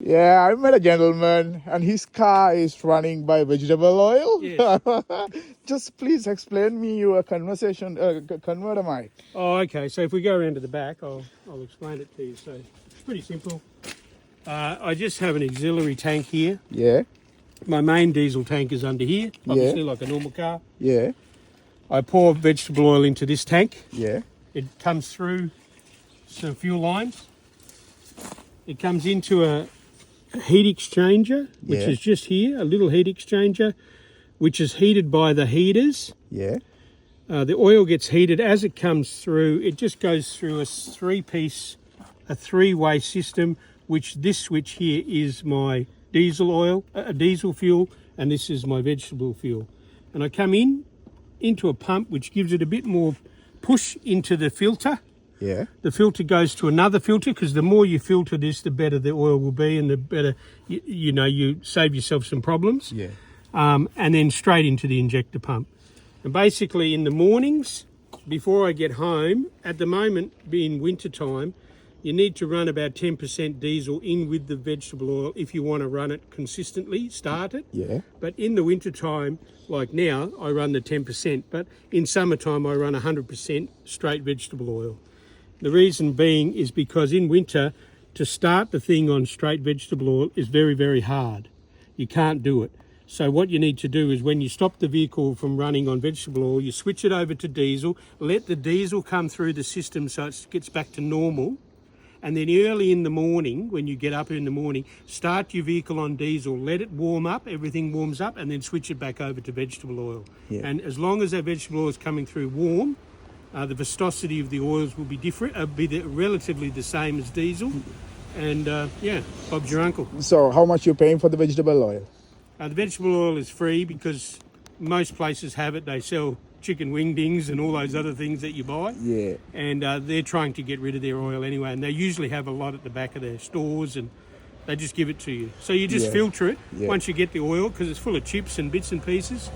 Yeah, I met a gentleman and his car is running by vegetable oil. Yes. Just please explain me your converter mic. Oh, okay. So if we go around to the back, I'll explain it to you. So it's pretty simple. I just have an auxiliary tank here. Yeah, My main diesel tank is under here, obviously yeah, like a normal car. yeah, I pour vegetable oil into this tank. yeah, It comes through some fuel lines. It comes into a heat exchanger, which Yeah. is just here, a little heat exchanger, which is heated by the heaters. yeah, The oil gets heated as it comes through. It just goes through a three-way system, which this switch here is my diesel oil, diesel fuel, and this is my vegetable fuel. And I come into a pump which gives it a bit more push into the filter. yeah, The filter goes to another filter, because the more you filter this, the better the oil will be, and the better you save yourself some problems. yeah, And then straight into the injector pump. And basically in the mornings, before I get home, at the moment being winter time, you need to run about 10% diesel in with the vegetable oil if you want to run it consistently, start it. yeah, But in the winter time, like now, I run the 10%, but in summertime I run 100% straight vegetable oil. The reason being is because in winter, to start the thing on straight vegetable oil is very, very hard. You can't do it. So what you need to do is when you stop the vehicle from running on vegetable oil, you switch it over to diesel, let the diesel come through the system so it gets back to normal. And then early in the morning, when you get up in the morning, start your vehicle on diesel, let it warm up, everything warms up, and then switch it back over to vegetable oil. Yeah. And as long as that vegetable oil is coming through warm, the viscosity of the oils will be different, relatively the same as diesel. And Bob's your uncle. So how much you paying for the vegetable oil? The vegetable oil is free because most places have it. They sell chicken wingdings and all those other things that you buy. Yeah, And they're trying to get rid of their oil anyway. And they usually have a lot at the back of their stores, and they just give it to you. So you just Yeah. filter it Yeah. once you get the oil, because it's full of chips and bits and pieces.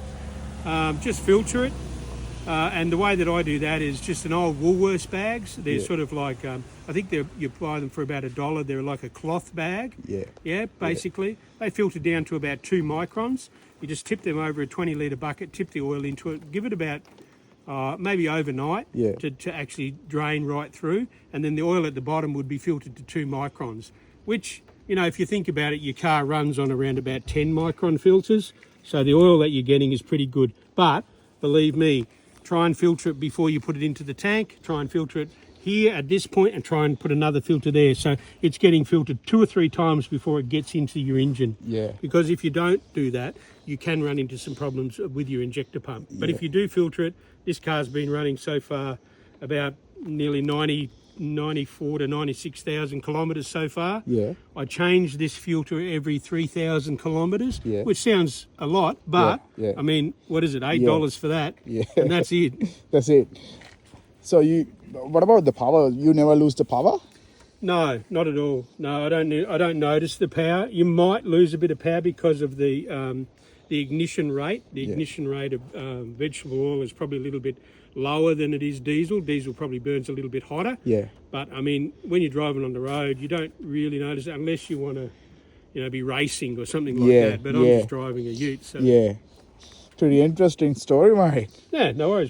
Just filter it. And the way that I do that is just an old Woolworths bags. They're Yeah. sort of like, I think you buy them for about $1. They're like a cloth bag. yeah, Yeah, basically. They filter down to about 2 microns. You just tip them over a 20-litre bucket, tip the oil into it, give it about maybe overnight Yeah. to actually drain right through. And then the oil at the bottom would be filtered to 2 microns, which, if you think about it, your car runs on around about 10 micron filters. So the oil that you're getting is pretty good. But believe me, try and filter it before you put it into the tank. Try and filter it here at this point and try and put another filter there. So it's getting filtered 2 or 3 times before it gets into your engine. yeah, Because if you don't do that, you can run into some problems with your injector pump. But if you do filter it, this car's been running so far about nearly 94 to 96,000 kilometres so far. yeah, I change this filter every 3,000 kilometres, Yeah. which sounds a lot, but Yeah. I mean, what is it, $8 for that? Yeah. And that's it. that's it. So what about the power? You never lose the power? No, not at all. No, I don't notice the power. You might lose a bit of power because of the ignition rate. The ignition rate of vegetable oil is probably a little bit lower than it is diesel. Diesel probably burns a little bit hotter. Yeah, But I mean, when you're driving on the road, you don't really notice it unless you want to, be racing or something like Yeah, that. But I'm yeah. just driving a ute, so yeah. Pretty interesting story, mate. yeah, no worries, mate.